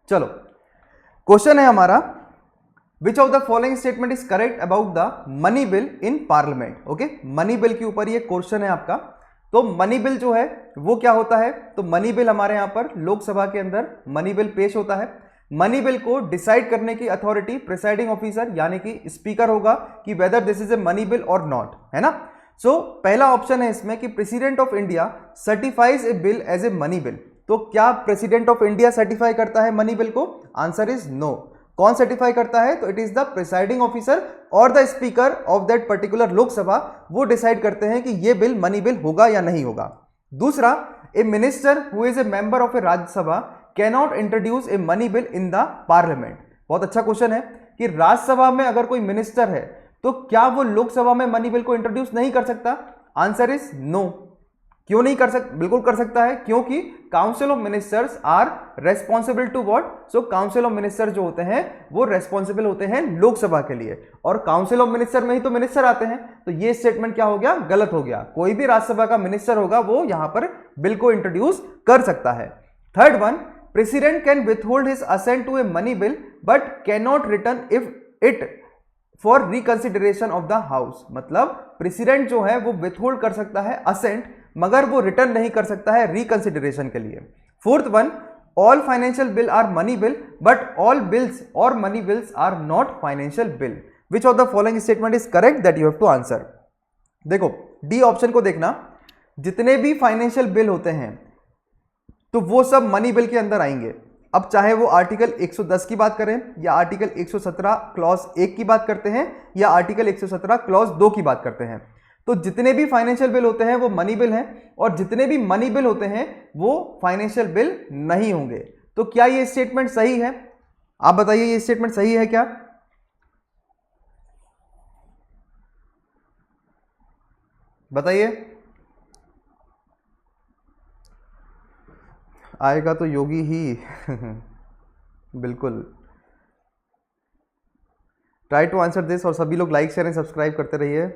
चलो, क्वेश्चन है हमारा, विच of the following statement is correct about the money bill in parliament. Okay, money bill के ऊपर ये क्वेश्चन है आपका। तो मनी बिल जो है वो क्या होता है, तो मनी बिल हमारे यहां पर लोकसभा के अंदर मनी बिल पेश होता है। मनी बिल को डिसाइड करने की अथॉरिटी प्रिसाइडिंग ऑफिसर यानी कि स्पीकर होगा कि whether this is a money bill और नॉट, है ना। सो पहला ऑप्शन है इसमें कि president of India certifies A bill as a money bill. तो क्या प्रेसिडेंट ऑफ इंडिया सर्टिफाई करता है मनी बिल को? Answer is no. कौन सर्टिफाई करता है? तो it is the presiding officer और the speaker of that particular Lok Sabha, वो डिसाइड करते हैं कि ये बिल मनी बिल होगा या नहीं होगा। दूसरा, ए minister who is a member of A Rajya Sabha cannot introduce A money bill in the parliament. बहुत अच्छा क्वेश्चन है कि राज्यसभा में अगर कोई मिनिस्टर है तो क्या वो लोकसभा में मनी बिल को इंट्रोड्यूस नहीं कर सकता? Answer is no. क्यों नहीं कर सकता? बिल्कुल कर सकता है, क्योंकि council of ministers are responsible to what. So council of minister जो होते हैं वो रेस्पॉन्सिबल होते हैं लोकसभा के लिए, और काउंसिल ऑफ मिनिस्टर में ही तो मिनिस्टर आते हैं। तो ये स्टेटमेंट क्या हो गया? गलत हो गया। कोई भी राज्यसभा का मिनिस्टर होगा वो यहां पर बिल को इंट्रोड्यूस कर सकता है। Third one, president can withhold his assent to a money bill but can not return if it for reconsideration of the house. मतलब प्रेसिडेंट जो है वो विथहोल्ड कर सकता है असेंट, मगर वो रिटर्न नहीं कर सकता है रिकंसिडरेशन के लिए। Fourth one, all financial bill are money bill but all bills और money bills are not financial bill. Which of the following statement is correct that you have to answer. देखो D option को देखना, जितने भी financial bill होते हैं तो वो सब मनी बिल के अंदर आएंगे। अब चाहे वो आर्टिकल 110 की बात करें या आर्टिकल 117 क्लॉज 1 की बात करते हैं या आर्टिकल 117 क्लॉज 2 की बात करते हैं, तो जितने भी फाइनेंशियल बिल होते हैं वो मनी बिल हैं, और जितने भी मनी बिल होते हैं वो फाइनेंशियल बिल नहीं होंगे। तो क्या ये स्टेटमेंट सही है? आप बताइए, ये स्टेटमेंट सही है क्या? बताइए। आएगा तो योगी ही बिल्कुल। ट्राई टू आंसर दिस, और सभी लोग लाइक शेयर एंड सब्सक्राइब करते रहिए।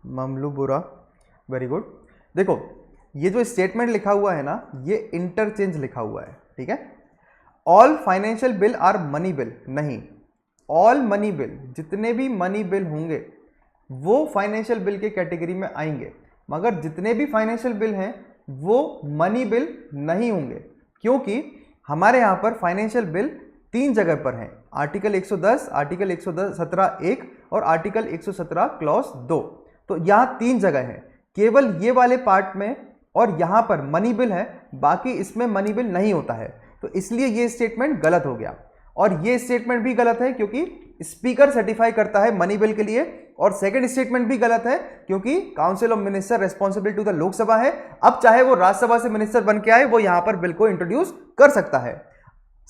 ममलू बुरा, वेरी गुड। देखो ये जो स्टेटमेंट लिखा हुआ है ना, ये इंटरचेंज लिखा हुआ है, ठीक है। All financial bill are money bill नहीं, ऑल मनी बिल, जितने भी मनी बिल होंगे वो फाइनेंशियल बिल के कैटेगरी में आएंगे, मगर जितने भी फाइनेंशियल बिल हैं वो मनी बिल नहीं होंगे, क्योंकि हमारे यहां पर फाइनेंशियल बिल 3 जगह पर हैं, आर्टिकल 110, आर्टिकल 117 1 और आर्टिकल 117 क्लॉज 2। तो यहां 3 जगह है, केवल ये वाले पार्ट में और यहां पर मनी बिल है, बाकी इसमें मनी बिल नहीं होता है। तो इसलिए ये स्टेटमेंट गलत हो गया, और ये स्टेटमेंट भी गलत है क्योंकि स्पीकर सर्टिफाई करता है मनी बिल के लिए, और सेकंड स्टेटमेंट भी गलत है क्योंकि council of minister responsible to the Lok Sabha है। अब चाहे वो राज्यसभा से मिनिस्टर बन के आए, वो यहां पर बिल को इंट्रोड्यूस कर सकता है।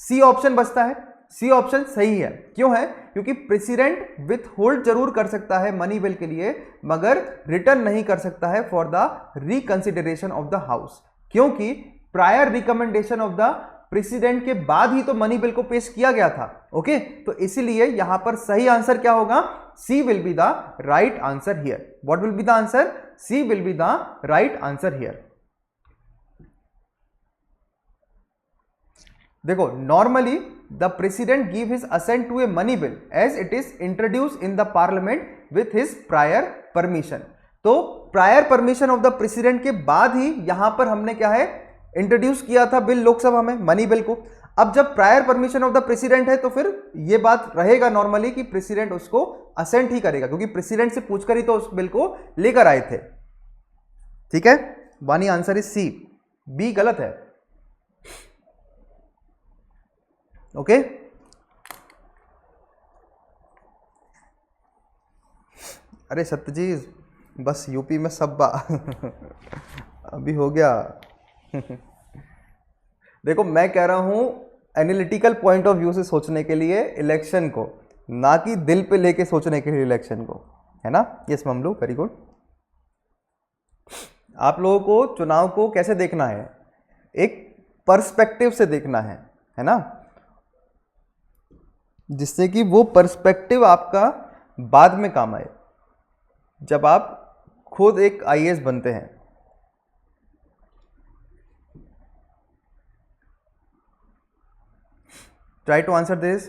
सी ऑप्शन बचता है, सी ऑप्शन सही है। क्यों है? क्योंकि प्रेसिडेंट विथ होल्ड जरूर कर सकता है मनी बिल के लिए, मगर रिटर्न नहीं कर सकता है for the reconsideration of the house, क्योंकि prior recommendation of the president के बाद ही तो मनी बिल को पेश किया गया था। ओके, तो इसीलिए यहां पर सही आंसर क्या होगा? C will be the right answer here. What will be the answer? C will be the right answer here. देखो, normally the president give his assent to a money bill as it is introduce in the parliament with his prior permission. तो prior permission of the president के बाद ही यहां पर हमने क्या है, introduce किया था बिल लोकसभा में, मनी बिल को। अब जब prior permission of the president है तो फिर ये बात रहेगा नॉर्मली कि प्रेसिडेंट उसको असेंट ही करेगा, क्योंकि प्रेसिडेंट से पूछकर ही तो उस बिल को लेकर आए थे। ठीक है, वानी आंसर इज सी, बी गलत है। ओके, अरे सत्य जी, बस यूपी में सब अभी हो गया देखो, मैं कह रहा हूं एनालिटिकल पॉइंट ऑफ व्यू से सोचने के लिए इलेक्शन को, ना कि दिल पे लेके सोचने के लिए इलेक्शन को, है ना। यस ममलू, वेरी गुड। आप लोगों को चुनाव को कैसे देखना है? एक पर्सपेक्टिव से देखना है ना, जिससे कि वो पर्सपेक्टिव आपका बाद में काम आए। जब आप खुद एक आईएएस बनते हैं? Try to answer this.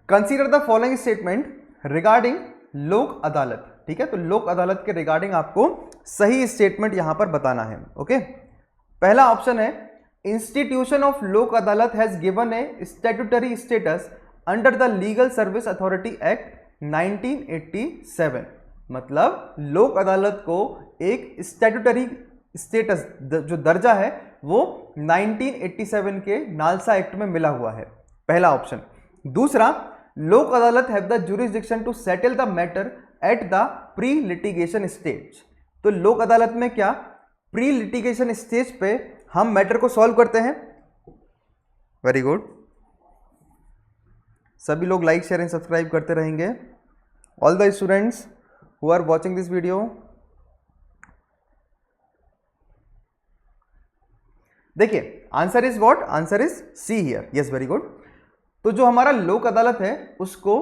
Consider the following statement regarding Lok Adalat. ठीक है, तो लोक अदालत के रिगार्डिंग आपको सही स्टेटमेंट यहां पर बताना है। ओके, पहला ऑप्शन है इंस्टीट्यूशन ऑफ लोक अदालत has given A statutory status under the legal service authority act 1987। मतलब लोक अदालत को एक स्टैट्यूटरी स्टेटस जो दर्जा है वो 1987 के नालसा एक्ट में मिला हुआ है, पहला ऑप्शन। दूसरा, Lok Adalat have the jurisdiction to settle the matter at the pre litigation stage. तो लोक अदालत में क्या प्री लिटिगेशन स्टेज पे हम मैटर को सॉल्व करते हैं। वेरी गुड, सभी लोग लाइक शेयर एंड सब्सक्राइब करते रहेंगे। All the students who are watching this video, देखिए answer is what, answer is C here. Yes, very good. तो जो हमारा लोक अदालत है उसको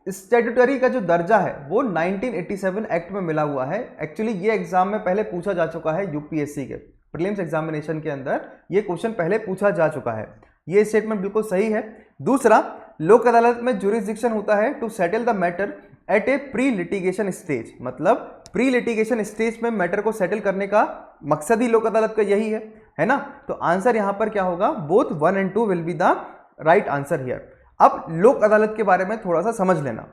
स्टैट्यूटरी का जो दर्जा है वो 1987 एक्ट में मिला हुआ है। एक्चुअली ये एग्जाम में पहले पूछा जा चुका है, यूपीएससी के प्रीलिम्स एग्जामिनेशन के अंदर ये क्वेश्चन पहले पूछा जा चुका है। ये स्टेटमेंट बिल्कुल सही है। दूसरा, लोक अदालत में जुरिसडिक्शन होता है to settle the matter at a pre litigation stage. मतलब प्री लिटिगेशन स्टेज में मैटर को सेटल करने का मकसद ही लोक अदालत का यही है ना। तो आंसर यहां पर क्या होगा, both 1 and 2 will be the right answer here. अब लोक अदालत के बारे में थोड़ा सा समझ लेना।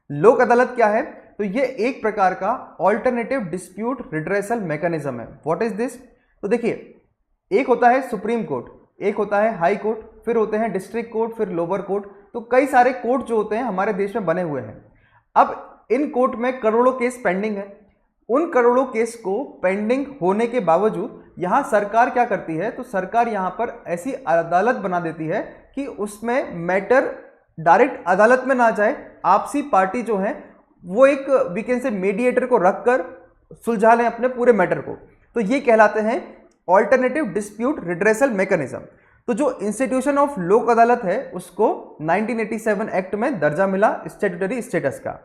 लोक अदालत क्या है, तो ये एक प्रकार का ऑल्टरनेटिव डिस्प्यूट रिड्रेसल मैकेनिज्म है। What is this? तो देखिए, एक होता है सुप्रीम कोर्ट, एक होता है हाई कोर्ट, फिर होते हैं डिस्ट्रिक्ट कोर्ट, फिर लोअर कोर्ट। तो कई सारे कोर्ट जो होते हैं हमारे देश में बने हुए हैं। अब इन कोर्ट में करोड़ों केस पेंडिंग है। उन करोड़ों केस को पेंडिंग होने के बावजूद यहां सरकार क्या करती है, तो सरकार यहां पर ऐसी अदालत बना देती है कि उसमें मैटर डायरेक्ट अदालत में ना जाए, आपसी पार्टी जो है वो एक वीकेंड से मीडिएटर को रखकर सुलझा लें अपने पूरे मैटर को। तो ये कहलाते हैं ऑल्टरनेटिव डिस्प्यूट रिड्रेसल मैकेनिज्म। तो जो इंस्टीट्यूशन ऑफ लोक अदालत है उसको 1987 एक्ट में दर्जा मिला स्टैट्यूटरी स्टेटस का।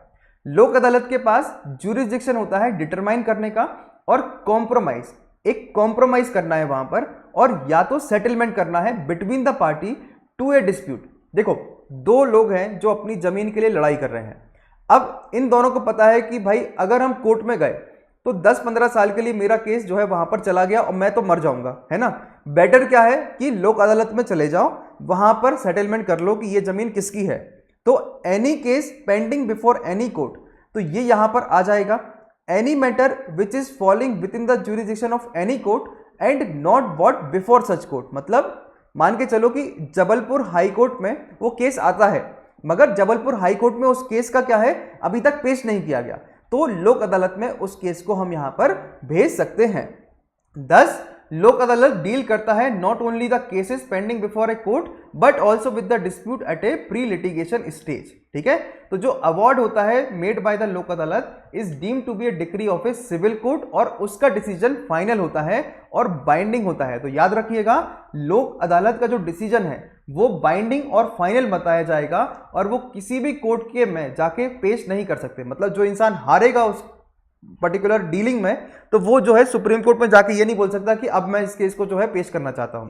लोक अदालत के पास जुरिसडिक्शन होता है डिटरमाइन करने का और कॉम्प्रोमाइज, एक कॉम्प्रोमाइज करना है वहां पर, और या तो सेटलमेंट करना है between the party to a dispute. देखो, दो लोग हैं जो अपनी जमीन के लिए लड़ाई कर रहे हैं। अब इन दोनों को पता है कि भाई अगर हम कोर्ट में गए तो 10-15 साल के लिए मेरा केस जो है वहां पर चला गया और मैं तो मर जाऊंगा, है ना। बेटर क्या है कि लोक अदालत में चले जाओ, वहां पर सेटलमेंट कर लो कि ये जमीन किसकी है। तो any case pending before any court, तो ये यहां पर आ जाएगा। Any matter which is falling with in the jurisdiction of any court and not bought before such court. मतलब मान के चलो कि जबलपुर हाई कोर्ट में वो केस आता है, मगर जबलपुर हाई कोर्ट में उस केस का क्या है अभी तक पेश नहीं किया गया, तो लोक अदालत में उस केस को हम यहां पर भेज सकते हैं। 10 लोक अदालत डील करता है not only the cases pending before a court but also with the dispute at a pre litigation stage. ठीक है, तो जो अवार्ड होता है made by the Lok Adalat is deem to be a decree of a civil court, और उसका decision final होता है और बाइंडिंग होता है। तो याद रखिएगा, लोक अदालत का जो डिसीजन है वो बाइंडिंग और फाइनल बताया जाएगा, और वो किसी भी कोर्ट के में जाके पेश नहीं कर सकते। मतलब जो इंसान हारेगा उस पर्टिकुलर डीलिंग में, तो वो जो है सुप्रीम कोर्ट में जाके ये नहीं बोल सकता कि अब मैं इस केस को जो है पेश करना चाहता हूं।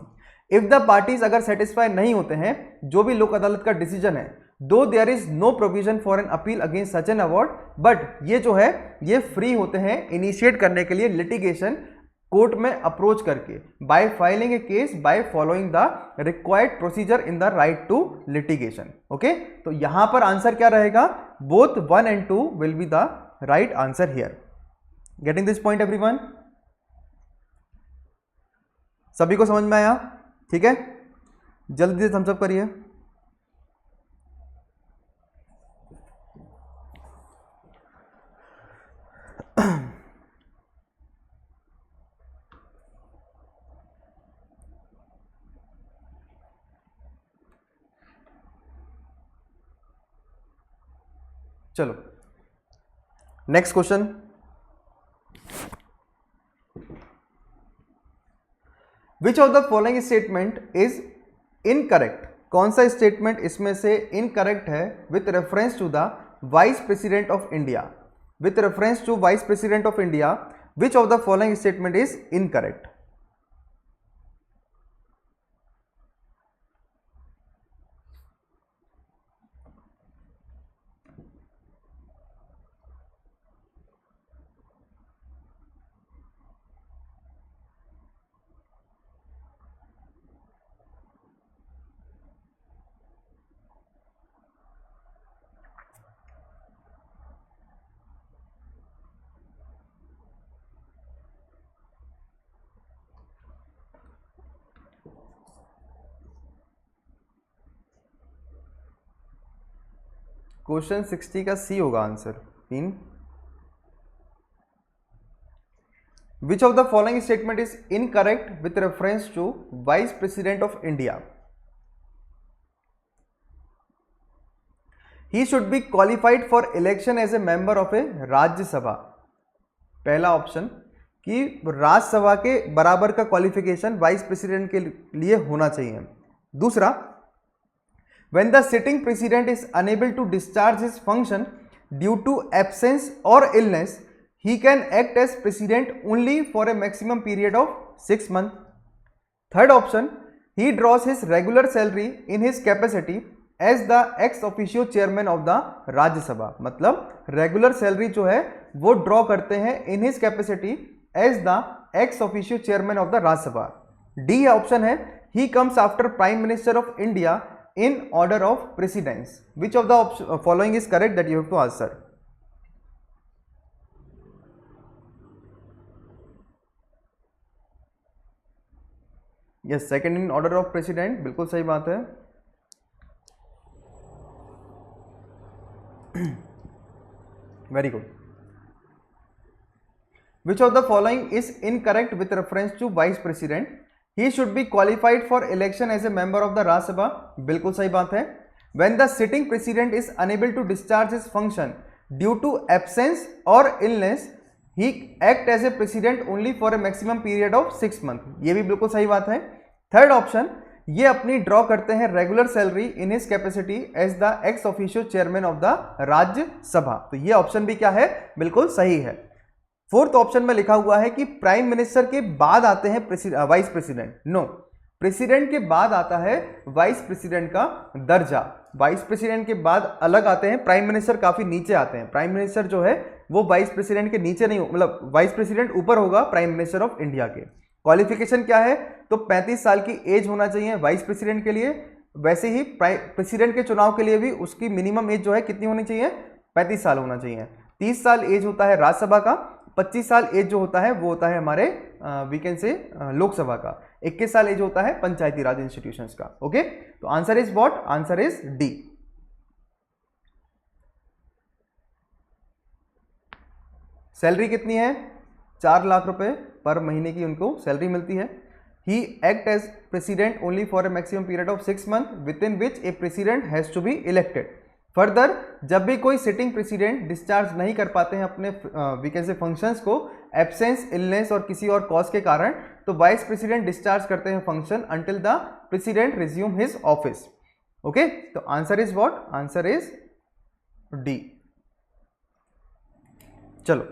इफ द पार्टीज अगर सेटिस्फाई नहीं होते हैं जो भी लोक अदालत का डिसीजन है, though there is no provision for an appeal against such an award, but ये जो है ये फ्री होते हैं इनिशिएट करने के लिए लिटिगेशन कोर्ट में अप्रोच करके, by filing a case by following the required procedure in the right to litigation. Okay, तो यहां पर आंसर क्या रहेगा, both 1 and 2 will be the right answer here. Getting this point everyone? सभी को समझ में आया? ठीक है, जल्दी से थम्स अप करिए। चलो next question. Which of the following statement is incorrect? कौन सा स्टेटमेंट इसमें से इनकरेक्ट है with reference to the vice president of India? with reference to Vice President of India, which of the following statement is incorrect? Question 60 का सी होगा answer. In which of the following statement is incorrect with reference to vice president of India? He should be qualified for election as a member of ए राज्यसभा। पहला option कि राज्यसभा के बराबर का qualification vice president के लिए होना चाहिए। दूसरा, when the sitting president is unable to discharge his function due to absence or illness, he can act as president only for a maximum period of 6 months. Third option, he draws his regular salary in his capacity as the ex officio chairman of the Rajya Sabha. मतलब regular salary जो है वो draw करते हैं in his capacity as the ex officio chairman of the Rajya Sabha. D option है, he comes after Prime Minister of India in order of precedence. Which of the following is correct that you have to answer? Yes, second in order of precedent, बिल्कुल सही बात है। Very good. Which of the following is incorrect with reference to vice president? He should be qualified for election as a member of the Rajya Sabha. बिल्कुल सही बात है। When the sitting president is unable to discharge his function due to absence or illness, he act as a president only for a maximum period of 6 months. ये भी बिल्कुल सही बात है। थर्ड ऑप्शन, ये अपनी ड्रॉ करते हैं regular salary in his capacity as the ex officio chairman of the Rajya Sabha. तो ये ऑप्शन भी क्या है, बिल्कुल सही है। फोर्थ ऑप्शन में लिखा हुआ है कि प्राइम मिनिस्टर के बाद आते हैं वाइस प्रेसिडेंट। नो, प्रेसिडेंट के बाद आता है वाइस प्रेसिडेंट का दर्जा। वाइस प्रेसिडेंट के बाद अलग आते हैं, प्राइम मिनिस्टर काफी नीचे आते हैं। प्राइम मिनिस्टर जो है वो वाइस प्रेसिडेंट के नीचे नहीं, मतलब वाइस प्रेसिडेंट ऊपर होगा प्राइम मिनिस्टर ऑफ इंडिया के। क्वालिफिकेशन क्या है, तो 35 साल की एज होना चाहिए वाइस प्रेसिडेंट के लिए। वैसे ही प्रेसिडेंट के चुनाव के लिए भी उसकी मिनिमम एज जो है कितनी होनी चाहिए, 35 साल होना चाहिए। 30 साल एज होता है राज्यसभा का, 25 साल एज जो होता है वो होता है हमारे वीकेंड से लोकसभा का, 21 साल एज होता है पंचायती राज इंस्टीट्यूशंस का। ओके, तो answer is what, answer is D. Salary कितनी है, 4 लाख रुपए पर महीने की उनको सैलरी मिलती है। He act as president only for a maximum period of 6 month within which a president has to be elected. Further, जब भी कोई सिटिंग प्रेसिडेंट डिस्चार्ज नहीं कर पाते हैं अपने वैकेंसी फंक्शंस को एब्सेंस, इलनेस और किसी और कॉज के कारण, तो वाइस प्रेसिडेंट डिस्चार्ज करते हैं function until the president resume his office. Okay, तो answer is what, answer is D. चलो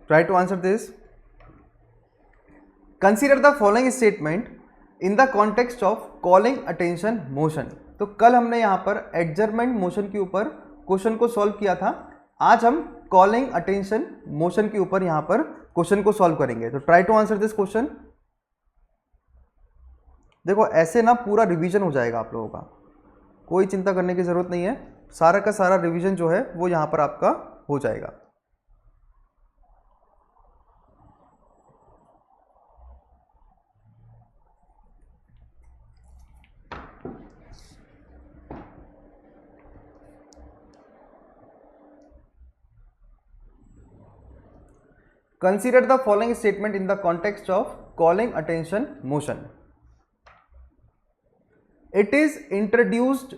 try to answer this. Consider the following statement in the context of calling attention motion. तो कल हमने यहाँ पर adjournment motion के ऊपर question को सॉल्व किया था, आज हम कॉलिंग अटेंशन मोशन के ऊपर यहाँ पर क्वेश्चन को सॉल्व करेंगे। तो try to answer this question. देखो ऐसे ना पूरा रिवीजन हो जाएगा आप लोगों का, कोई चिंता करने की ज़रूरत नहीं है, सारा का सारा रिवीजन जो है वो यहाँ पर आपका हो जाएगा। Consider the following statement in the context of calling attention motion. It is introduced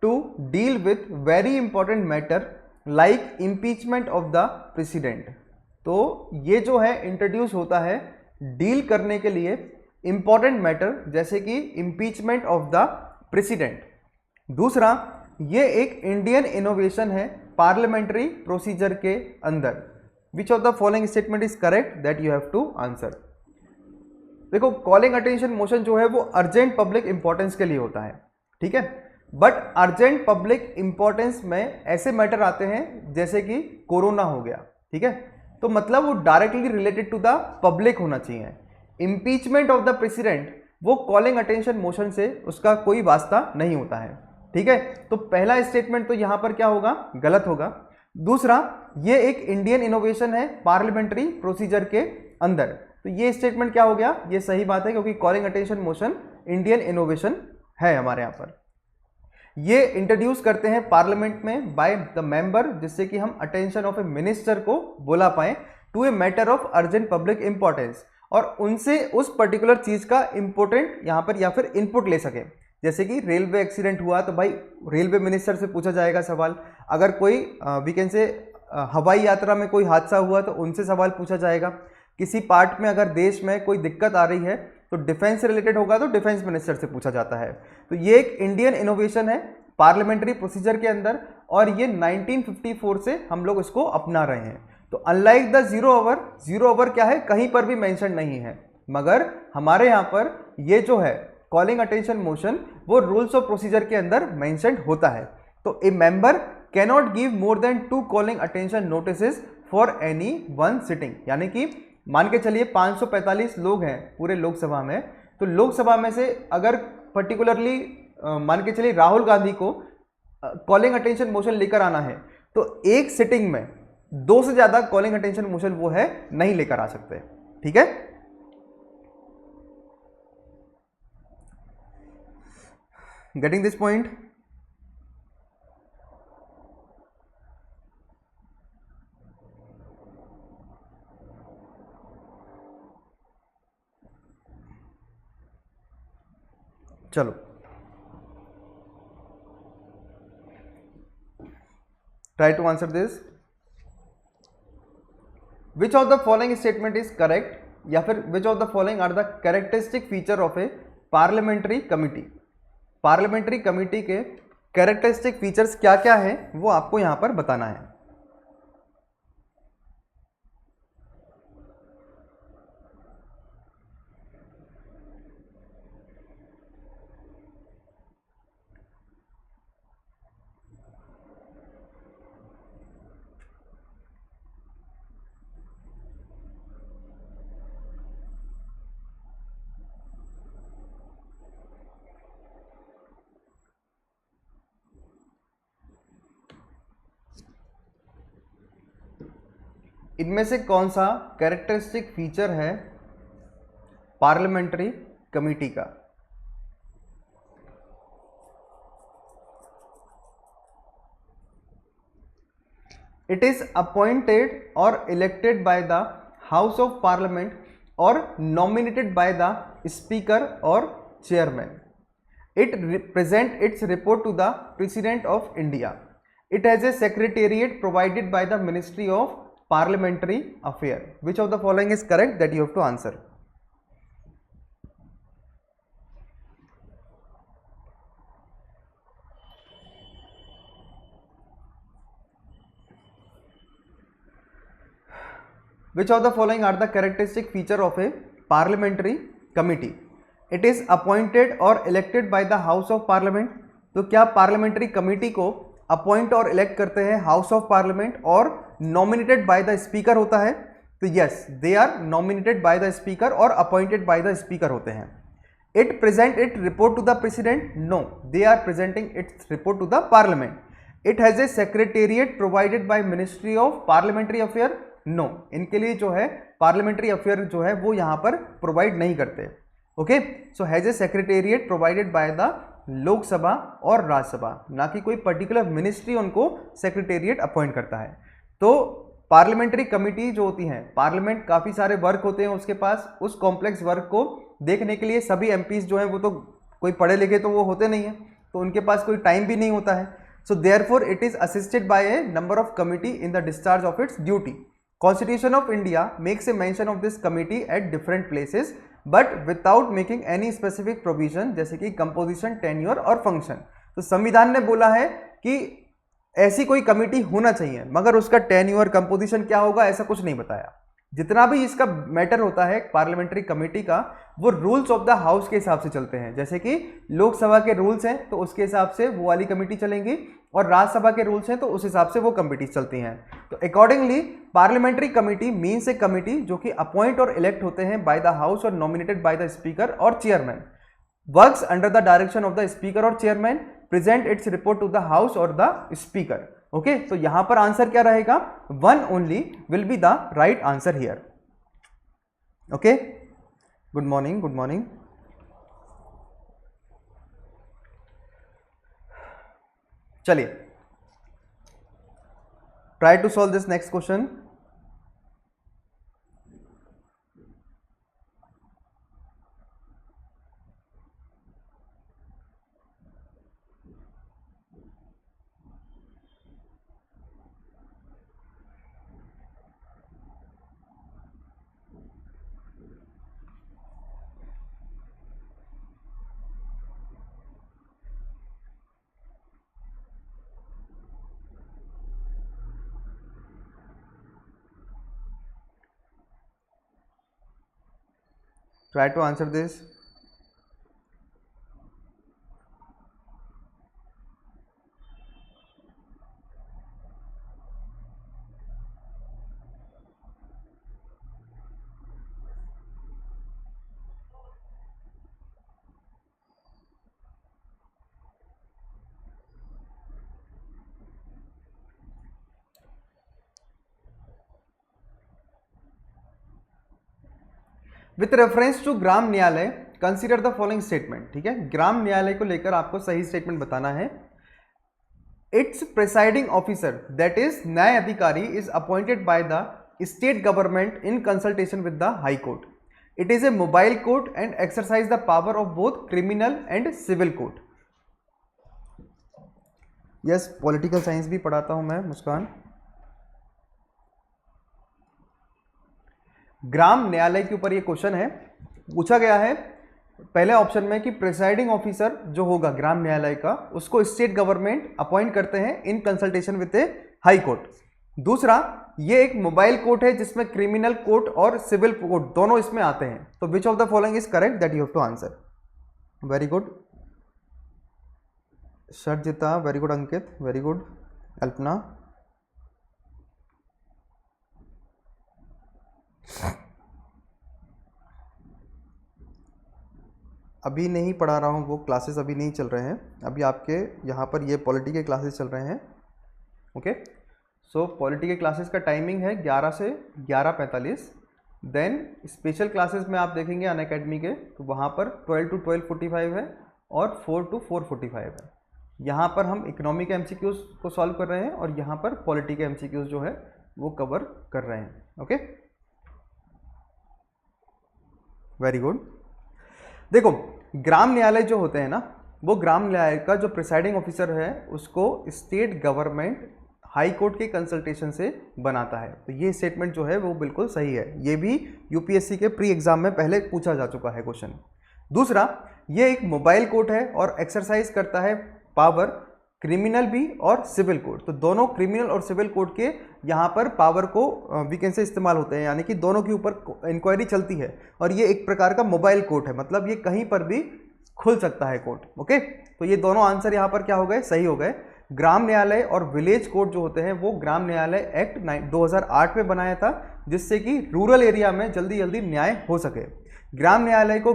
to deal with very important matter like impeachment of the president. तो ये जो है इंट्रोड्यूस होता है डील करने के लिए इंपॉर्टेंट मैटर जैसे कि इम्पीचमेंट ऑफ द प्रेसिडेंट। दूसरा, ये एक इंडियन इनोवेशन है पार्लियामेंट्री प्रोसीजर के अंदर। Which of the following statement is correct that you have to answer. देखो कॉलिंग अटेंशन मोशन जो है वो अर्जेंट पब्लिक इंपॉर्टेंस के लिए होता है, ठीक है, बट अर्जेंट पब्लिक इंपॉर्टेंस में ऐसे मैटर आते हैं जैसे कि कोरोना हो गया, ठीक है, तो मतलब वो directly related to the public होना चाहिए। इम्पीचमेंट ऑफ द प्रेसिडेंट वो कॉलिंग अटेंशन मोशन से उसका कोई वास्ता नहीं होता है, ठीक है, तो पहला स्टेटमेंट तो यहां पर क्या होगा, गलत होगा। दूसरा, ये एक इंडियन इनोवेशन है पार्लियामेंट्री प्रोसीजर के अंदर, तो ये स्टेटमेंट क्या हो गया, ये सही बात है क्योंकि calling attention motion Indian innovation है हमारे यहाँ पर। ये इंट्रोड्यूस करते हैं पार्लियामेंट में बाय द मेंबर जिससे कि हम अटेंशन ऑफ ए मिनिस्टर को बुला पाए to a matter of urgent public importance और उनसे उस पर्टिकुलर चीज का इंपॉर्टेंट यहाँ पर या फिर इनपुट ले सके। जैसे कि रेलवे एक्सीडेंट हुआ तो भाई रेलवे मिनिस्टर से पूछा जाएगा सवाल, अगर कोई वी कैन से हवाई यात्रा में कोई हादसा हुआ तो उनसे सवाल पूछा जाएगा, किसी पार्ट में अगर देश में कोई दिक्कत आ रही है तो डिफेंस से रिलेटेड होगा तो डिफेंस मिनिस्टर से पूछा जाता है। तो ये एक इंडियन इनोवेशन है पार्लियामेंट्री प्रोसीजर के अंदर और ये 1954 से हम लोग इसको अपना रहे हैं। तो अनलाइक द जीरो ओवर क्या है, कहीं पर भी मेंशन नहीं है, मगर हमारे यहाँ पर ये जो है कॉलिंग अटेंशन मोशन वो रूल्स ऑफ प्रोसीजर के अंदर मेंशन होता है। तो ए member cannot give more than 2 calling attention notices for any one sitting, यानी कि मान के चलिए 545 लोग हैं पूरे लोकसभा में, तो लोकसभा में से अगर पर्टिकुलरली मान के चलिए राहुल गांधी को कॉलिंग अटेंशन मोशन लेकर आना है तो एक सिटिंग में 2 से ज्यादा कॉलिंग अटेंशन मोशन वो है नहीं लेकर आ सकते, ठीक है। Getting this point? चलो try to answer this. Which of the following statement is correct, या फिर which of the following are the characteristic feature of a parliamentary committee. Parliamentary committee के कैरेक्टरिस्टिक फीचर्स क्या क्या है वो आपको यहां पर बताना है। इनमें से कौन सा कैरेक्टरिस्टिक फीचर है पार्लियामेंट्री कमेटी का? इट इज अपॉइंटेड और elected by the house of parliament और नॉमिनेटेड बाय द स्पीकर और chairman. It present its report to the president of India. It has a secretariat provided by the ministry of parliamentary affair. Which of the following is correct that you have to answer? Which of the following are the characteristic feature of a parliamentary committee? It is appointed or elected by the House of Parliament. तो क्या parliamentary committee को appoint और elect करते हैं house of parliament और nominated by the speaker होता है? तो yes, they are nominated by the speaker और अपॉइंटेड बाय द स्पीकर होते हैं। It present its report to the president? No, they are presenting its report to the parliament. It has a secretariat provided by Ministry of Parliamentary Affair? No, इनके लिए जो है parliamentary affair जो है वो यहाँ पर प्रोवाइड नहीं करते. Okay, so has a secretariat provided by the Lok Sabha और राज्यसभा, ना कि कोई पर्टिकुलर मिनिस्ट्री उनको सेक्रेटेरिएट अपॉइंट करता है. तो पार्लियामेंट्री कमिटी जो होती हैं, पार्लियामेंट काफ़ी सारे वर्क होते हैं उसके पास, उस कॉम्प्लेक्स वर्क को देखने के लिए सभी एमपीज जो हैं वो तो कोई पढ़े लिखे तो वो होते नहीं हैं, तो उनके पास कोई टाइम भी नहीं होता है. So therefore it is assisted by A number of committee in the discharge of its duty. Constitution of India makes a mention of this committee at different places but without making any specific provision, जैसे कि composition, tenure और function. तो संविधान ने बोला है कि ऐसी कोई कमिटी होना चाहिए, मगर उसका टेन्योर, कंपोजिशन क्या होगा ऐसा कुछ नहीं बताया. जितना भी इसका मैटर होता है पार्लियामेंट्री कमेटी का, वो रूल्स ऑफ द हाउस के हिसाब से चलते हैं. जैसे कि लोकसभा के रूल्स हैं तो उसके हिसाब से वो वाली कमेटी चलेंगी, और राज्यसभा के रूल्स हैं तो उस हिसाब से वो कमेटी चलती हैं. तो accordingly parliamentary committee means a committee जो कि अपॉइंट और इलेक्ट होते हैं बाय द हाउस और नॉमिनेटेड बाय द स्पीकर और chairman, works under the direction of the speaker और chairman, present its report to the house और द स्पीकर. ओके, तो यहां पर आंसर क्या रहेगा? One only will be the right answer here. Okay, good morning, good morning. चलिए, try to solve this next question. Try to answer this. With reference to Gram Nyayalaya consider the following statement. ठीक है, ग्राम न्यायालय को लेकर आपको सही स्टेटमेंट बताना है. It's presiding officer that is न्याय अधिकारी is appointed by the state government in consultation with the high court. It is a mobile court and exercise the power of both criminal and civil court. Yes, political science भी पढ़ाता हूं मैं, मुस्कान. ग्राम न्यायालय के ऊपर ये क्वेश्चन है, पूछा गया है पहले ऑप्शन में कि प्रिसाइडिंग ऑफिसर जो होगा ग्राम न्यायालय का, उसको स्टेट गवर्नमेंट अपॉइंट करते हैं in consultation with a high court. दूसरा, ये एक मोबाइल कोर्ट है जिसमें क्रिमिनल कोर्ट और सिविल कोर्ट दोनों इसमें आते हैं. तो which of the following is correct, that you have to answer. Very good Sharjita, very good Ankit, very good Alpana. अभी नहीं पढ़ा रहा हूँ, वो क्लासेस अभी नहीं चल रहे हैं. अभी आपके यहाँ पर ये पॉलिटी के क्लासेस चल रहे हैं. ओके, सो पॉलिटी के क्लासेस का टाइमिंग है 11 से 11:45. देन स्पेशल क्लासेस में आप देखेंगे अनअकैडमी के, तो वहाँ पर 12 to 12:45 है और 4 to 4:45 है. यहाँ पर हम इकोनॉमी के MCQs को सॉल्व कर रहे हैं और यहाँ पर पॉलिटी के MCQs जो है वो कवर कर रहे हैं. Okay, very good. देखो, ग्राम न्यायालय जो होते हैं ना, वो ग्राम न्यायालय का जो प्रिसाइडिंग ऑफिसर है उसको स्टेट गवर्नमेंट हाई कोर्ट के कंसल्टेशन से बनाता है. तो ये स्टेटमेंट जो है वो बिल्कुल सही है. ये भी यूपीएससी के प्री एग्जाम में पहले पूछा जा चुका है क्वेश्चन. दूसरा, ये एक मोबाइल कोर्ट है और एक्सरसाइज करता है पावर क्रिमिनल भी और सिविल कोर्ट. तो दोनों क्रिमिनल और सिविल कोर्ट के यहाँ पर पावर को वीकेंड से इस्तेमाल होते हैं, यानी कि दोनों के ऊपर इंक्वायरी चलती है. और ये एक प्रकार का मोबाइल कोर्ट है, मतलब ये कहीं पर भी खुल सकता है कोर्ट. ओके, तो ये दोनों आंसर यहाँ पर क्या हो गए, सही हो गए. ग्राम न्यायालय और विलेज कोर्ट जो होते हैं वो ग्राम न्यायालय एक्ट 2008 में बनाया था, जिससे कि रूरल एरिया में जल्दी जल्दी न्याय हो सके. ग्राम न्यायालय को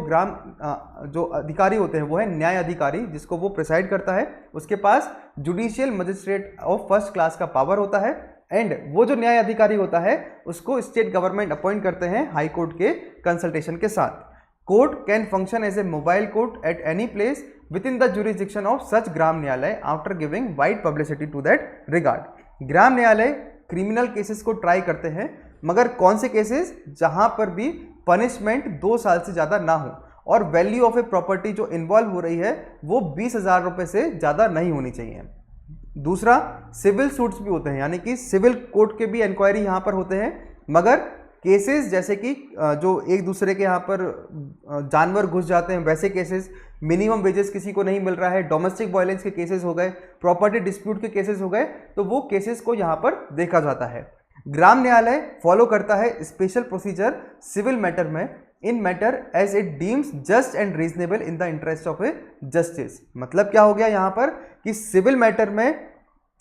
जो अधिकारी होते हैं वो है न्याय अधिकारी, जिसको वो प्रिसाइड करता है। उसके पास judicial magistrate of first class का पावर होता है, एंड वो जो न्याय अधिकारी होता है उसको स्टेट गवर्नमेंट अपॉइंट करते हैं हाई कोर्ट के कंसल्टेशन के साथ। Court can function as a mobile court at any place within the jurisdiction of such Gram Nyayalaya after giving wide publicity to that regard. Gram Nyayalaya criminal cases को try करते हैं, मगर कौन से केसेस? जहां पर भी पनिशमेंट 2 साल से ज़्यादा ना हो और वैल्यू ऑफ ए प्रॉपर्टी जो इन्वॉल्व हो रही है वो 20,000 रुपये से ज़्यादा नहीं होनी चाहिए। दूसरा, सिविल सूट्स भी होते हैं, यानी कि सिविल कोर्ट के भी इंक्वायरी यहाँ पर होते हैं, मगर केसेस जैसे कि जो एक दूसरे के यहाँ पर जानवर घुस जाते हैं वैसे केसेस, मिनिमम वेजेस किसी को नहीं मिल रहा है, डोमेस्टिक वायलेंस के केसेस हो गए, प्रॉपर्टी डिस्प्यूट के केसेस हो गए, तो वो केसेस को यहाँ पर देखा जाता है। ग्राम न्यायालय फॉलो करता है स्पेशल प्रोसीजर सिविल मैटर में in matter as it deems just and reasonable in the interest of a justice. मतलब क्या हो गया यहाँ पर कि सिविल मैटर में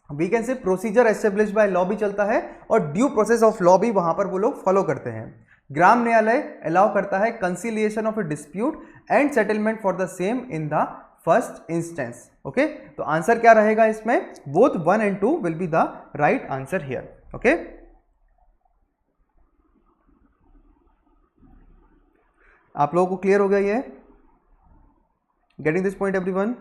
we can say procedure establish by law भी चलता है और ड्यू प्रोसेस ऑफ लॉ भी वहां पर वो लोग फॉलो करते हैं। ग्राम न्यायालय अलाउ करता है conciliation of a dispute and settlement for the same in the first instance. Okay, तो आंसर क्या रहेगा इसमें? Both 1 and 2 will be the right answer here. Okay, आप लोगों को क्लियर हो गया ये? Getting this point everyone?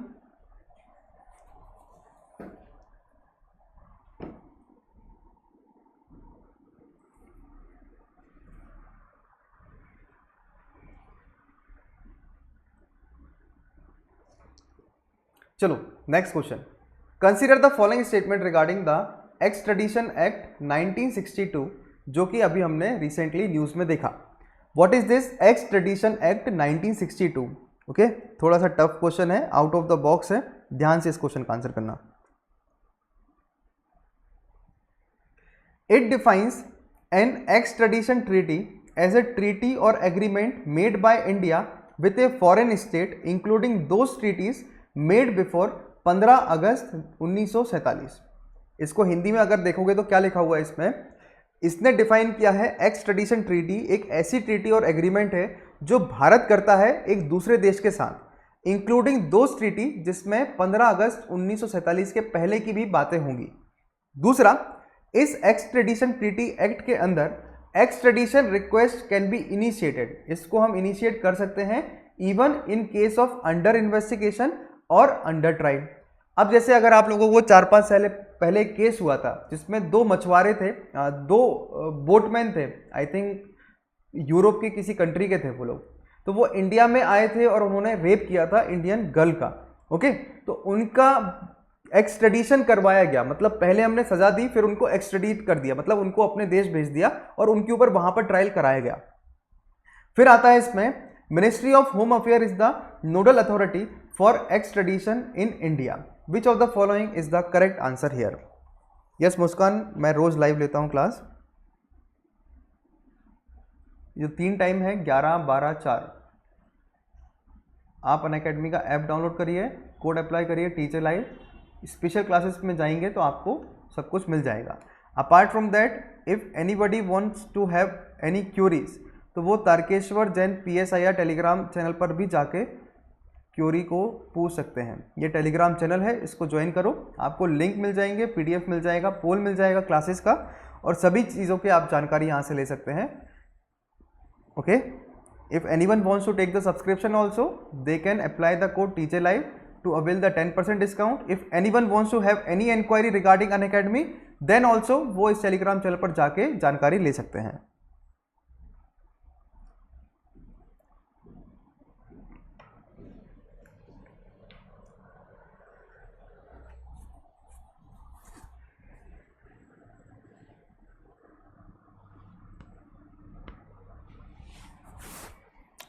चलो next question. Consider the following statement regarding the extradition act 1962, जो कि अभी हमने रिसेंटली न्यूज में देखा। What is this extradition act 1962? Okay, थोड़ा सा टफ क्वेश्चन है, आउट ऑफ द बॉक्स है, ध्यान से इस क्वेश्चन का आंसर करना। It defines an extradition treaty as a treaty or agreement made by India with a foreign state including those treaties made before 15 August 1947। इसको हिंदी में अगर देखोगे तो क्या लिखा हुआ है इसमें? इसने डिफाइन किया है एक्सट्रेडिशन ट्रीटी एक ऐसी ट्रीटी और एग्रीमेंट है जो भारत करता है एक दूसरे देश के साथ, इंक्लूडिंग दोज ट्रीटी जिसमें 15 अगस्त 1947 के पहले की भी बातें होंगी। दूसरा, इस एक्सट्रेडिशन ट्रीटी एक्ट के अंदर extradition request can be initiated, इसको हम इनिशिएट कर सकते हैं even in case of under investigation और अंडर ट्रायल। अब जैसे अगर आप लोगों को 4-5 साल पहले एक केस हुआ था जिसमें 2 मछुआरे थे, 2 बोटमैन थे, आई थिंक यूरोप के किसी कंट्री के थे वो लोग, तो वो इंडिया में आए थे और उन्होंने रेप किया था इंडियन गर्ल का। ओके, तो उनका एक्सट्रेडिशन करवाया गया, मतलब पहले हमने सजा दी फिर उनको एक्सट्रेडिट कर दिया, मतलब उनको अपने देश भेज दिया और उनके ऊपर वहां पर ट्रायल कराया गया। फिर आता है इसमें ministry of home affair is the nodal authority for extradition in India. Which of the following is the correct answer here? Yes Muskan, मैं रोज लाइव लेता हूं क्लास। जो 3 टाइम है 11, 12, 4। आप अनअकैडमी का ऐप डाउनलोड करिए, कोड अप्लाई करिए, टीचर लाइव, स्पेशल क्लासेस में जाएंगे तो आपको सब कुछ मिल जाएगा। Apart from that if anybody wants to have any queries तो वो Tarkeshwar Jain PSIR Telegram channel पर भी जाके क्यूरी को पूछ सकते हैं। ये टेलीग्राम चैनल है, इसको ज्वाइन करो, आपको लिंक मिल जाएंगे, PDF मिल जाएगा, पोल मिल जाएगा क्लासेस का, और सभी चीज़ों की आप जानकारी यहाँ से ले सकते हैं। Okay, if anyone wants to take the subscription also they can apply the code teacher live to avail the 10% discount. If anyone wants to have any inquiry regarding Unacademy then also वो इस Telegram channel पर जाके जानकारी ले सकते हैं।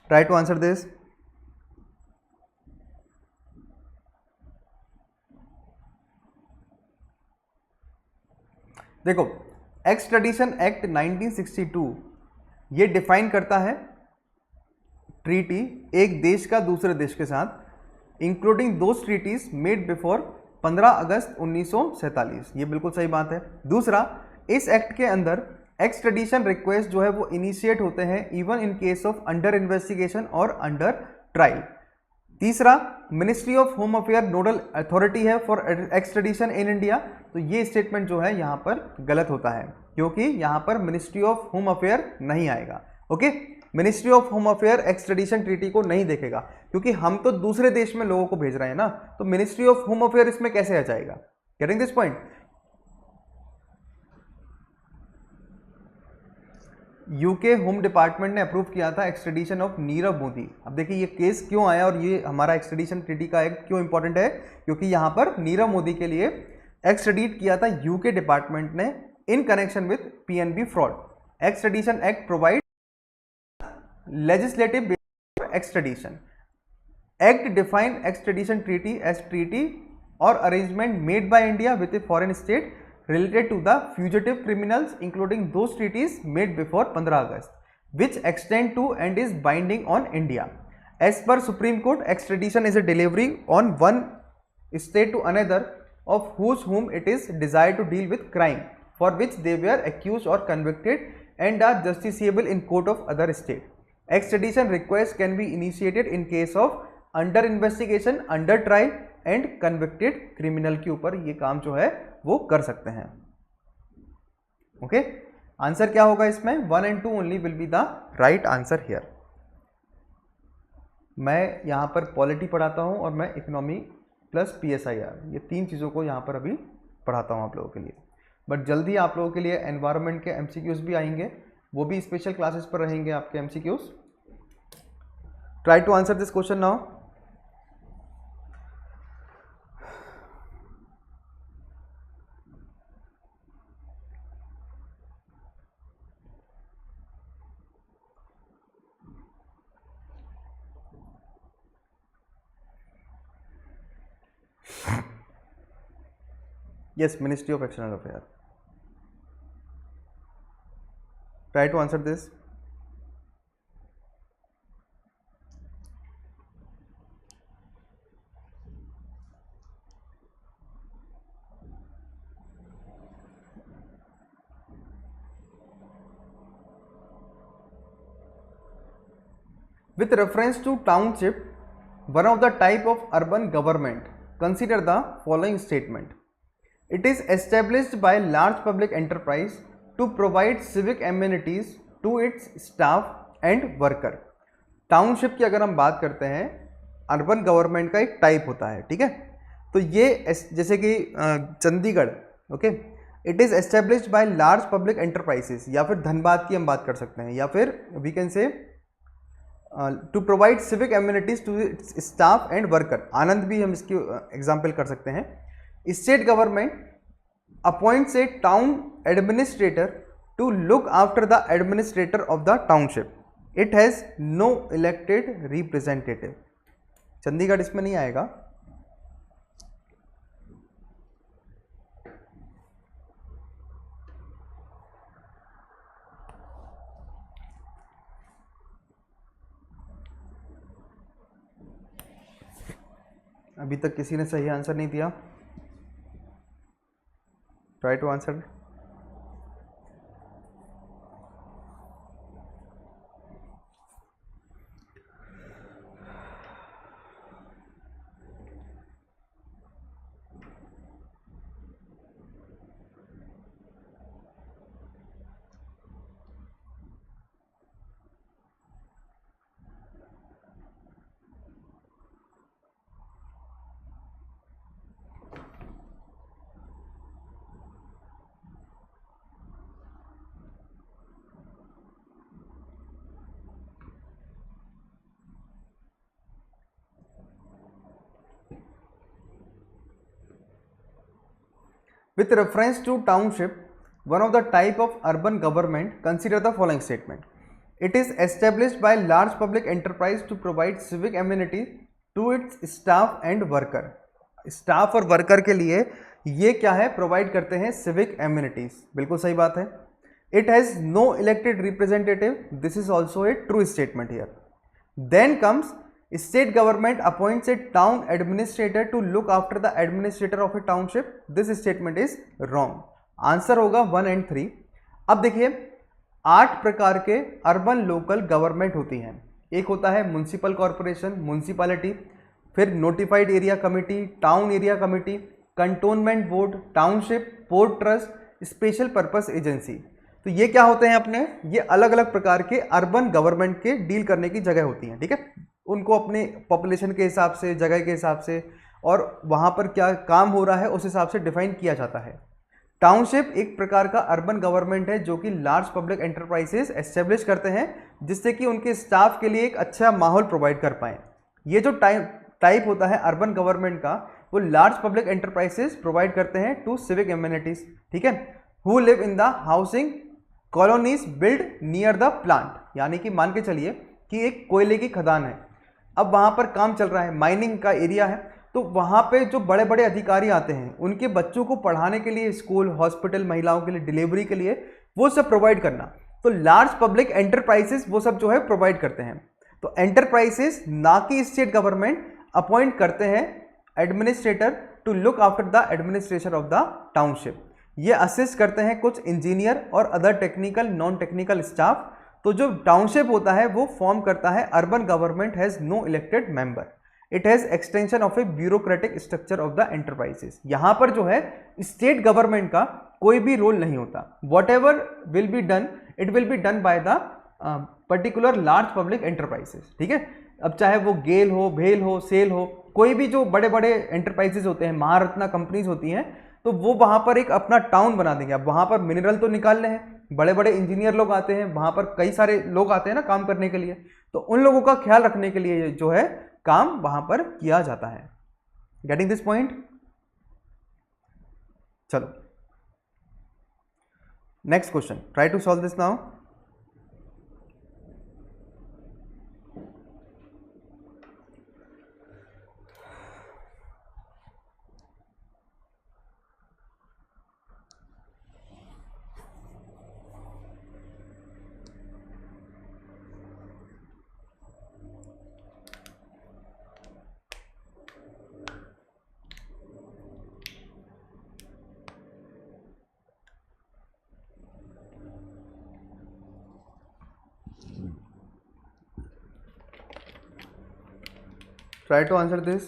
Try to answer this. देखो, extradition act 1962 ये डिफाइन करता है ट्रीटी एक देश का दूसरे देश के साथ, including those treaties made before 15 August 1947। ये बिल्कुल सही बात है। दूसरा, इस एक्ट के अंदर एक्सट्रेडिशन रिक्वेस्ट जो है वो इनिशिएट होते हैं even in case of under investigation और अंडर ट्रायल। तीसरा, ministry of home affair nodal authority है फॉर एक्सट्रेडिशन इन इंडिया। तो ये स्टेटमेंट जो है यहाँ पर गलत होता है, क्योंकि यहाँ पर मिनिस्ट्री ऑफ होम अफेयर नहीं आएगा। Okay, ministry of home affair extradition treaty को नहीं देखेगा, क्योंकि हम तो दूसरे देश में लोगों को भेज रहे हैं ना, तो मिनिस्ट्री ऑफ होम अफेयर इसमें कैसे आ जाएगा? Getting this point? UK home department ने अप्रूव किया था एक्सट्रेडिशन ऑफ नीरव मोदी। अब देखिए ये केस क्यों आया और ये हमारा एक्सट्रेडिशन ट्रीटी का एक क्यों इंपॉर्टेंट है, क्योंकि यहाँ पर नीरव मोदी के लिए एक्सट्रेडिट किया था यूके डिपार्टमेंट ने in connection with PNB fraud. Extradition act provide legislative extradition act define extradition treaty as treaty or arrangement made by India with a foreign state related to the fugitive criminals including those treaties made before 15 August which extend to and is binding on India. As per Supreme Court, extradition is a delivery on one state to another of whom it is desired to deal with crime for which they were accused or convicted and are justiciable in court of other state. Extradition request can be initiated in case of under investigation, under trial and convicted criminal के ऊपर ये काम जो है वो कर सकते हैं। ओके, आंसर क्या होगा इसमें? 1 and 2 only will be the right answer here. मैं यहाँ पर पॉलिटी पढ़ाता हूँ और मैं इकोनॉमी प्लस PSIR ये तीन चीज़ों को यहाँ पर अभी पढ़ाता हूँ आप लोगों के लिए। बट जल्दी आप लोगों के लिए एनवायरनमेंट के MCQs भी आएंगे, वो भी स्पेशल क्लासेस पर रहेंगे आपके MCQs। Try to answer this question now. Yes, Ministry of External Affairs. Try to answer this. With reference to township, one of the type of urban government, consider the following statement. It is established by large public enterprise to provide civic amenities to its staff and worker. Township की अगर हम बात करते हैं, urban government का एक type होता है, ठीक है। तो ये जैसे कि Chandigarh, okay, it is established by large public enterprises, या फिर धनबाद की हम बात कर सकते हैं, या फिर we can say to provide civic amenities to staff and worker. Anand भी हम इसकी एग्जाम्पल कर सकते हैं। State government appoints a town administrator to look after the administrator of the township. It has no elected representative. Chandigarh इसमें नहीं आएगा। अभी तक किसी ने सही आंसर नहीं दिया। Try to answer. With reference to township, one of the type of urban government, consider the following statement. It is established by large public enterprise to provide civic amenities to its staff and worker. Staff और worker के लिए ये क्या है, provide करते हैं civic amenities। बिल्कुल सही बात है। It has no elected representative. This is also a true statement here. Then comes state government appoints a town administrator to look after the administrator of a township. This statement is wrong. Answer होगा 1 and 3। अब देखिए 8 प्रकार के urban local government होती हैं। एक होता है म्युनिसिपल कॉरपोरेशन, म्युनिसिपैलिटी, फिर notified area committee, town area committee, cantonment board, township, port trust, special purpose agency. तो ये क्या होते हैं अपने, ये अलग अलग प्रकार के अर्बन गवर्नमेंट के डील करने की जगह होती हैं, ठीक है। उनको अपने पॉपुलेशन के हिसाब से, जगह के हिसाब से और वहाँ पर क्या काम हो रहा है उस हिसाब से डिफाइन किया जाता है। टाउनशिप एक प्रकार का अर्बन गवर्नमेंट है जो कि लार्ज पब्लिक एंटरप्राइजेस एस्टेब्लिश करते हैं जिससे कि उनके स्टाफ के लिए एक अच्छा माहौल प्रोवाइड कर पाएँ। ये जो टाइप होता है अर्बन गवर्नमेंट का, वो लार्ज पब्लिक एंटरप्राइजेस प्रोवाइड करते हैं टू सिविक एम्यूनिटीज, ठीक है, who live in the housing colonies build near the plant. यानी कि मान के चलिए कि एक कोयले की खदान है, अब वहाँ पर काम चल रहा है, माइनिंग का एरिया है, तो वहाँ पे जो बड़े बड़े अधिकारी आते हैं उनके बच्चों को पढ़ाने के लिए स्कूल, हॉस्पिटल, महिलाओं के लिए डिलीवरी के लिए वो सब प्रोवाइड करना, तो लार्ज पब्लिक एंटरप्राइजेस वो सब जो है प्रोवाइड करते हैं। तो एंटरप्राइजेस ना कि स्टेट गवर्नमेंट अपॉइंट करते हैं administrator to look after the administration of the township. ये असिस्ट करते हैं कुछ इंजीनियर और other technical non technical staff. तो जो टाउनशिप होता है वो फॉर्म करता है urban government has no elected member, it has extension of a bureaucratic structure of the enterprises. यहाँ पर जो है स्टेट गवर्नमेंट का कोई भी रोल नहीं होता, what ever will be done it will be done by the particular large public enterprises, ठीक है। अब चाहे वो गेल हो, भेल हो, सेल हो, कोई भी जो बड़े बड़े एंटरप्राइजेस होते हैं, महारत्ना कंपनीज होती हैं, तो वो वहाँ पर एक अपना टाउन बना देंगे। अब वहाँ पर मिनरल तो निकालने हैं, बड़े बड़े इंजीनियर लोग आते हैं, वहाँ पर कई सारे लोग आते हैं ना काम करने के लिए, तो उन लोगों का ख्याल रखने के लिए जो है काम वहाँ पर किया जाता है। Getting this point? चलो next question, try to solve this now. Try to answer this.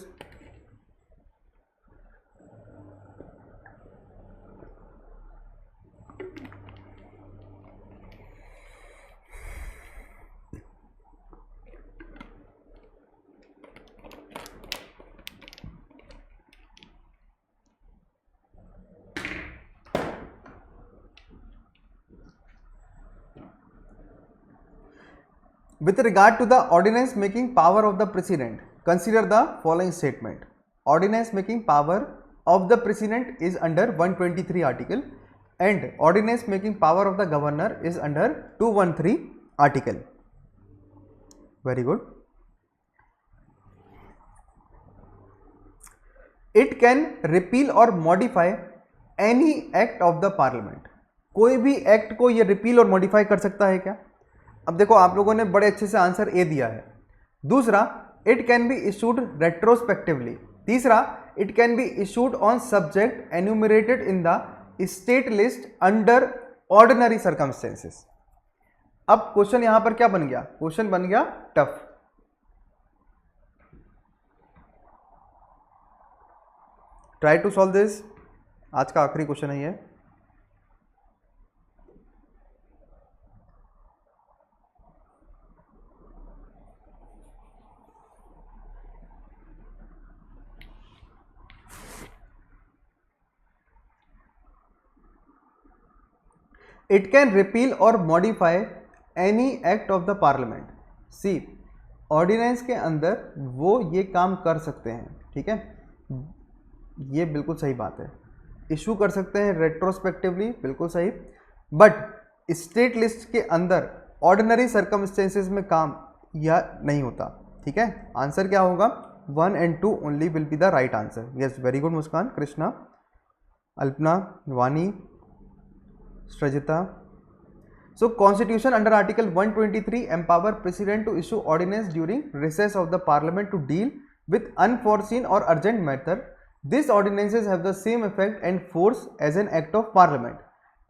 With regard to the ordinance making power of the president, consider the following statement. Ordinance making power of the president is under 123 article and ordinance making power of the governor is under 213 article. Very good. It can repeal or modify any act of the parliament. कोई भी act को ये repeal or modify कर सकता है क्या? अब देखो आप लोगों ने बड़े अच्छे से आंसर ए दिया है। दूसरा, it can be issued retrospectively. तीसरा, it can be issued on subject enumerated in the state list under ordinary circumstances. अब क्वेश्चन यहां पर क्या बन गया? क्वेश्चन बन गया tough. Try to solve this. आज का आखिरी क्वेश्चन है ये। It can repeal or modify any act of the parliament. C, ordinance के अंदर वो ये काम कर सकते हैं, ठीक है, ये बिल्कुल सही बात है। इशू कर सकते हैं रेट्रोस्पेक्टिवली, बिल्कुल सही, बट स्टेट लिस्ट के अंदर ऑर्डिनरी सर्कमस्टेंसेस में काम यह नहीं होता, ठीक है। आंसर क्या होगा? 1 and 2 only will be the right answer. Yes, very good Muskan, Krishna, Alpana, Vani, Strajita. So constitution under article 123 empower president to issue ordinance during recess of the parliament to deal with unforeseen or urgent matter. These ordinances have the same effect and force as an act of parliament.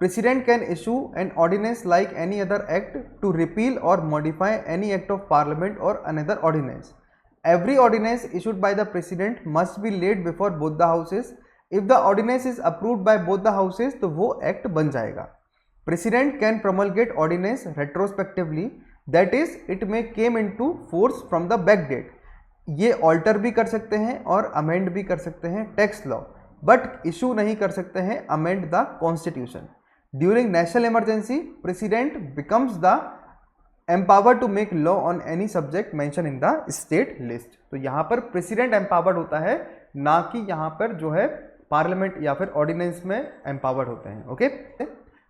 President can issue an ordinance like any other act to repeal or modify any act of parliament or another ordinance. Every ordinance issued by the president must be laid before both the houses. If the ordinance is approved by both the houses तो वो act बन जाएगा। President can promulgate ordinance retrospectively, that is it may came into force from the back date. ये alter भी कर सकते हैं और अमेंड भी कर सकते हैं टेक्स्ट लॉ, बट इशू नहीं कर सकते हैं amend the constitution. During national emergency president becomes the empowered to make law on any subject mention in the state list. तो यहाँ पर प्रेसिडेंट एम्पावर्ड होता है, ना कि यहाँ पर जो है पार्लियामेंट या फिर ऑर्डिनेंस में एम्पावर्ड होते हैं। Okay,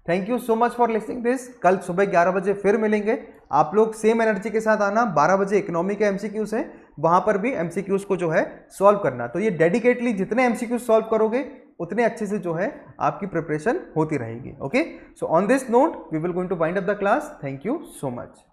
thank you so much for listening this. कल सुबह 11 बजे फिर मिलेंगे। आप लोग सेम एनर्जी के साथ आना। 12 बजे इकोनॉमी के एमसीक्यूज हैं, वहां पर भी एमसीक्यूज को जो है सॉल्व करना। तो ये डेडिकेटली जितने एमसीक्यूज सॉल्व करोगे उतने अच्छे से जो है आपकी प्रिपरेशन होती रहेगी। Okay, so on this note we will going to wind up the class. Thank you so much.